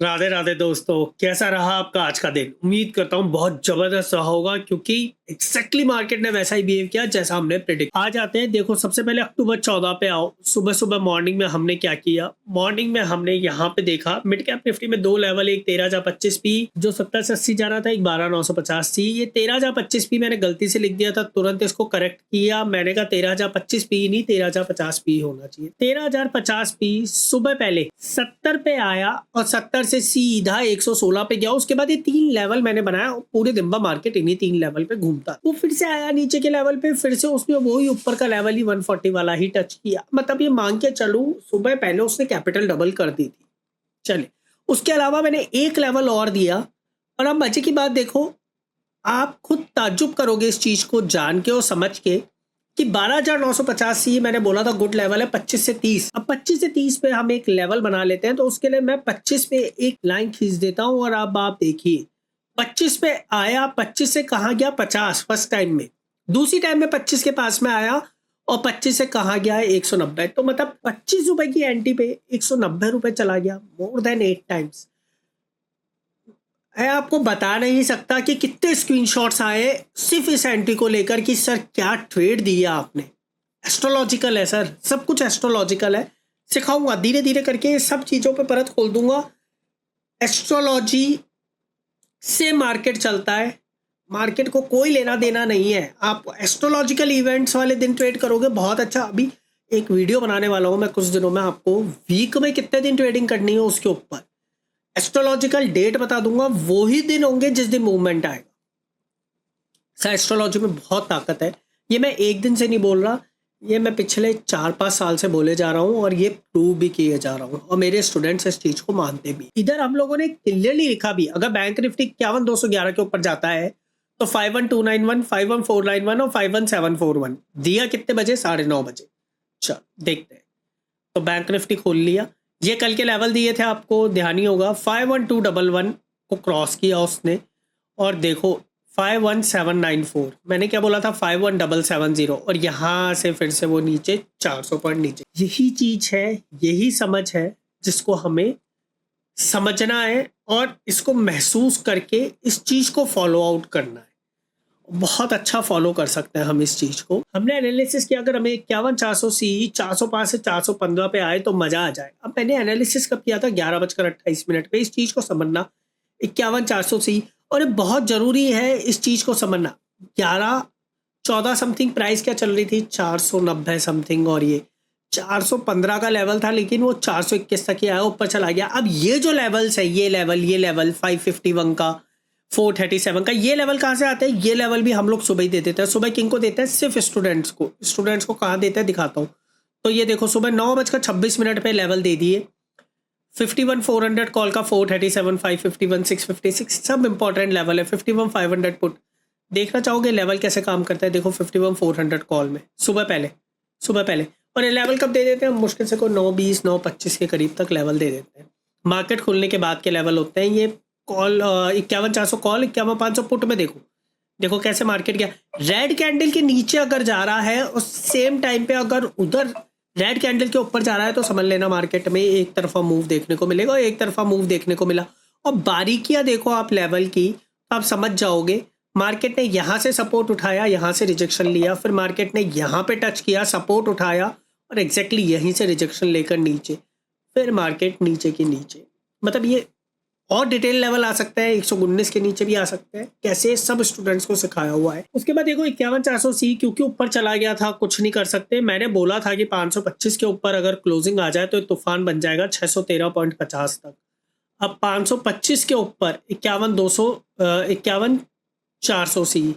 राधे राधे दोस्तों, कैसा रहा आपका आज का दिन? उम्मीद करता हूँ बहुत जबरदस्त रहा होगा क्योंकि एग्जैक्टली मार्केट ने वैसा ही बिहेव किया जैसा हमने प्रेडिक्ट। आ जाते हैं, देखो सबसे पहले अक्टूबर 14 पे आओ। सुबह सुबह मॉर्निंग में हमने क्या किया? मॉर्निंग में हमने यहाँ पे देखा मिड कैप निफ्टी में दो लेवल, एक 13,025 पी जो 70 से 80 जाना था, एक 12,950 थी। ये 13,025 पी मैंने गलती से लिख दिया था, तुरंत इसको करेक्ट किया। मैंने कहा 13,025 पी नहीं 13,050 पी होना चाहिए। 13,050 पी सुबह पहले 70 पे आया और 70 से सीधा 116 पे गया। उसके बाद ये तीन लेवल मैंने बनाया, पूरे दिन भर मार्केट इन्हीं तीन लेवल पे घूमता। वो फिर से आया नीचे के लेवल पे, फिर से उसने वही ऊपर का लेवल ही 140 वाला ही टच किया। मतलब ये मांग के चलूं, सुबह पहले उसने कैपिटल डबल कर दी थी। चले, उसके अलावा मैंने एक लेवल और दिया। और अब मजे की बात देखो, आप खुद ताज्जुब करोगे इस चीज को जान के और समझ के कि 12,950 सी मैंने बोला था गुड लेवल है 25 से 30। अब 25 से 30 पे हम एक लेवल बना लेते हैं, तो उसके लिए मैं 25 पे एक लाइन खींच देता हूं। और अब आप देखिए 25 पे आया, 25 से कहाँ गया 50 फर्स्ट टाइम में, दूसरी टाइम में 25 के पास में आया और 25 से कहाँ गया है 190। तो मतलब 25 रुपए की एंटी पे 190 रुपए चला गया, मोर देन 8 टाइम्स। मैं आपको बता नहीं सकता कि कितने स्क्रीनशॉट्स आए सिर्फ इस एंट्री को लेकर कि सर क्या ट्रेड दिया आपने। एस्ट्रोलॉजिकल है सर, सब कुछ एस्ट्रोलॉजिकल है। सिखाऊंगा धीरे धीरे करके, सब चीज़ों पे परत खोल दूंगा। एस्ट्रोलॉजी से मार्केट चलता है, मार्केट को कोई लेना देना नहीं है। आप एस्ट्रोलॉजिकल इवेंट्स वाले दिन ट्रेड करोगे बहुत अच्छा। अभी एक वीडियो बनाने वाला हूँ मैं कुछ दिनों में, आपको वीक में कितने दिन ट्रेडिंग करनी है उसके ऊपर एस्ट्रोलॉजिकल डेट बता दूंगा। वो ही दिन होंगे जिस दिन मूवमेंट आएगा। सर एस्ट्रोलॉजी में बहुत ताकत है, ये मैं एक दिन से नहीं बोल रहा, ये मैं पिछले 4-5 साल से बोले जा रहा हूँ और ये प्रूव भी किए जा रहा हूँ और मेरे स्टूडेंट्स इस चीज को मानते भी। इधर हम लोगों ने क्लियरली लिखा भी, अगर बैंक निफ्टी 51,211 के ऊपर जाता है तो 51,291, 51,491 और 51,741 दिया कितने बजे? 9:30 बजे। चल देखते हैं। तो बैंक निफ्टी खोल लिया, ये कल के लेवल दिए थे आपको ध्यान ही होगा। 51,211 को क्रॉस किया उसने और देखो 51,794, मैंने क्या बोला था 51,770, और यहाँ से फिर से वो नीचे 400 पॉइंट नीचे। यही चीज है, यही समझ है जिसको हमें समझना है और इसको महसूस करके इस चीज को फॉलो आउट करना है। बहुत अच्छा फॉलो कर सकते हैं हम इस चीज को। हमने एनालिसिस किया, अगर हमें 51,400 सी 405 से 415 पे आए तो मजा आ जाए। अब मैंने एनालिसिस कब किया था? 11:28 पे। इस चीज को समझना 51,400 सी, और ये बहुत जरूरी है इस चीज को समझना। 11-14 समथिंग प्राइस क्या चल रही थी? 490 समथिंग, और ये 415 का लेवल था, लेकिन वो 421 तक ही आया, ऊपर चला गया। अब ये जो लेवल्स है, ये लेवल 551 का, 437 का, ये लेवल कहाँ से आते हैं? ये लेवल भी हम लोग सुबह ही दे देते हैं। सुबह किन को देते हैं? सिर्फ स्टूडेंट्स को। स्टूडेंट्स को कहाँ देते हैं दिखाता हूँ। तो ये देखो सुबह 9:26 पे लेवल दे दिए। 51,400 कॉल का, 437, 551, 656 सब इंपॉर्टेंट लेवल है। 51,500 पुट। देखना चाहोगे लेवल कैसे काम करता है? देखो 51,400 कॉल में सुबह पहले। और ये लेवल कब दे देते हैं? मुश्किल से कोई 9:20, 9:25 के करीब तक लेवल दे देते हैं। मार्केट खुलने के बाद के लेवल होते हैं ये। कॉल 51,400 कॉल, 51,500 पुट में देखो कैसे मार्केट गया। रेड कैंडल के नीचे अगर जा रहा है और सेम टाइम पे अगर उधर रेड कैंडल के ऊपर जा रहा है तो समझ लेना मार्केट में एक तरफा मूव देखने को मिलेगा, और एक तरफा मूव देखने को मिला। और बारीकियां देखो आप लेवल की, तो आप समझ जाओगे। मार्केट ने यहाँ से सपोर्ट उठाया, यहाँ से रिजेक्शन लिया, फिर मार्केट ने यहाँ पे टच किया, सपोर्ट उठाया और एग्जैक्टली यहीं से रिजेक्शन लेकर नीचे, फिर मार्केट नीचे के नीचे। मतलब ये और डिटेल लेवल आ सकता है, 119 के नीचे भी आ सकते हैं। कैसे सब स्टूडेंट्स को सिखाया हुआ है। उसके बाद देखो 51,400 सी क्योंकि ऊपर चला गया था, कुछ नहीं कर सकते। मैंने बोला था कि 525 के ऊपर अगर क्लोजिंग आ जाए तो तूफान बन जाएगा 613.50 तक। अब 525 के ऊपर 51,400 सी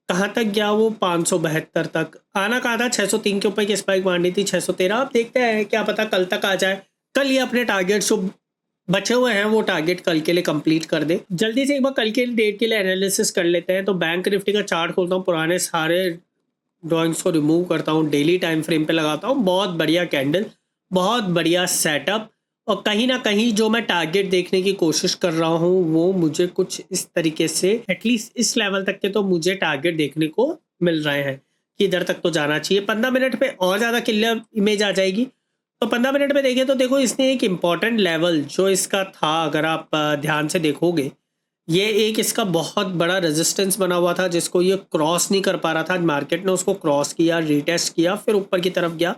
कहाँ तक गया? वो 572 तक। आना कहा था 603 के ऊपर की स्पाइक मारनी थी, 613। अब देखते हैं, क्या पता कल तक आ जाए। कल ये अपने टारगेट जो बचे हुए हैं वो टारगेट कल के लिए कंप्लीट कर दे। जल्दी से एक बार कल के डेट के लिए एनालिसिस कर लेते हैं। तो बैंक निफ्टी का चार्ट खोलता हूँ, पुराने सारे ड्राइंग्स को रिमूव करता हूँ, डेली टाइम फ्रेम पे लगाता हूँ। बहुत बढ़िया कैंडल, बहुत बढ़िया सेटअप, और कहीं ना कहीं जो मैं टारगेट देखने की कोशिश कर रहा हूँ वो मुझे कुछ इस तरीके से, एटलीस्ट इस लेवल तक के तो मुझे टारगेट देखने को मिल रहे हैं कि इधर तक तो जाना चाहिए। 15 मिनट पे और ज़्यादा क्लियर इमेज आ जाएगी। तो 15 मिनट में देखें तो देखो इसने एक इम्पॉर्टेंट लेवल जो इसका था, अगर आप ध्यान से देखोगे, ये एक इसका बहुत बड़ा रेजिस्टेंस बना हुआ था जिसको ये क्रॉस नहीं कर पा रहा था। मार्केट ने उसको क्रॉस किया, रीटेस्ट किया, फिर ऊपर की तरफ गया।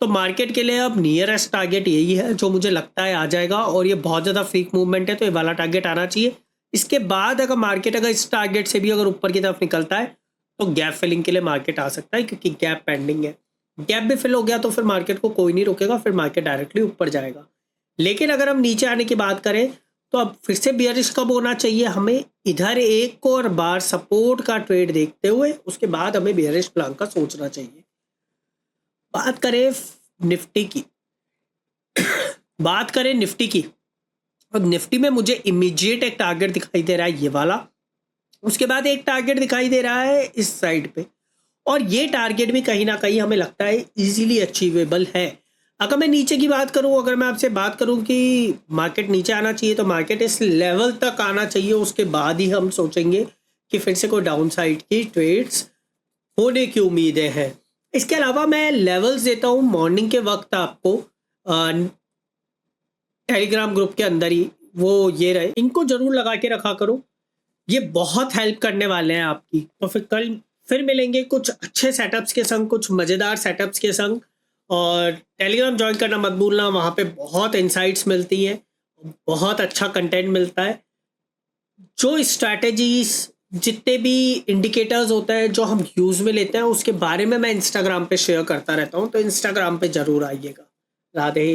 तो मार्केट के लिए अब नियरेस्ट टारगेट यही है जो मुझे लगता है आ जाएगा, और ये बहुत ज़्यादा फ्रीक मूवमेंट है तो ये वाला टारगेट आना चाहिए। इसके बाद अगर मार्केट अगर इस टारगेट से भी अगर ऊपर की तरफ निकलता है तो गैप फिलिंग के लिए मार्केट आ सकता है, क्योंकि गैप पेंडिंग है। गैप भी फिल हो गया तो फिर मार्केट को कोई नहीं रोकेगा, फिर मार्केट डायरेक्टली ऊपर जाएगा। लेकिन अगर हम नीचे आने की बात करें तो अब फिर से बियरिश कब होना चाहिए, हमें इधर एक और बार सपोर्ट का ट्रेड देखते हुए उसके बाद हमें बियरिश प्लान का सोचना चाहिए। बात करें निफ्टी की बात करें निफ्टी की, और निफ्टी में मुझे इमीडिएट एक टारगेट दिखाई दे रहा है ये वाला, उसके बाद एक टारगेट दिखाई दे रहा है इस साइड पे, और ये टारगेट भी कहीं ना कहीं हमें लगता है इजीली अचीवेबल है। अगर मैं नीचे की बात करूं, अगर मैं आपसे बात करूं कि मार्केट नीचे आना चाहिए तो मार्केट इस लेवल तक आना चाहिए, उसके बाद ही हम सोचेंगे कि फिर से कोई डाउन साइड की ट्रेड्स होने की उम्मीदें हैं। इसके अलावा मैं लेवल्स देता हूं मॉर्निंग के वक्त आपको टेलीग्राम ग्रुप के अंदर ही, वो ये रहे, इनको जरूर लगा के रखा करो, ये बहुत हेल्प करने वाले हैं आपकी। तो फिर कल फिर मिलेंगे कुछ अच्छे सेटअप्स के संग, कुछ मज़ेदार सेटअप्स के संग, और टेलीग्राम ज्वाइन करना मत भूलना, वहाँ पे बहुत इंसाइट्स मिलती हैं, बहुत अच्छा कंटेंट मिलता है। जो स्ट्रैटेजीज, जितने भी इंडिकेटर्स होते हैं जो हम यूज़ में लेते हैं, उसके बारे में मैं इंस्टाग्राम पे शेयर करता रहता हूँ, तो इंस्टाग्राम पे ज़रूर आइएगा। राधे।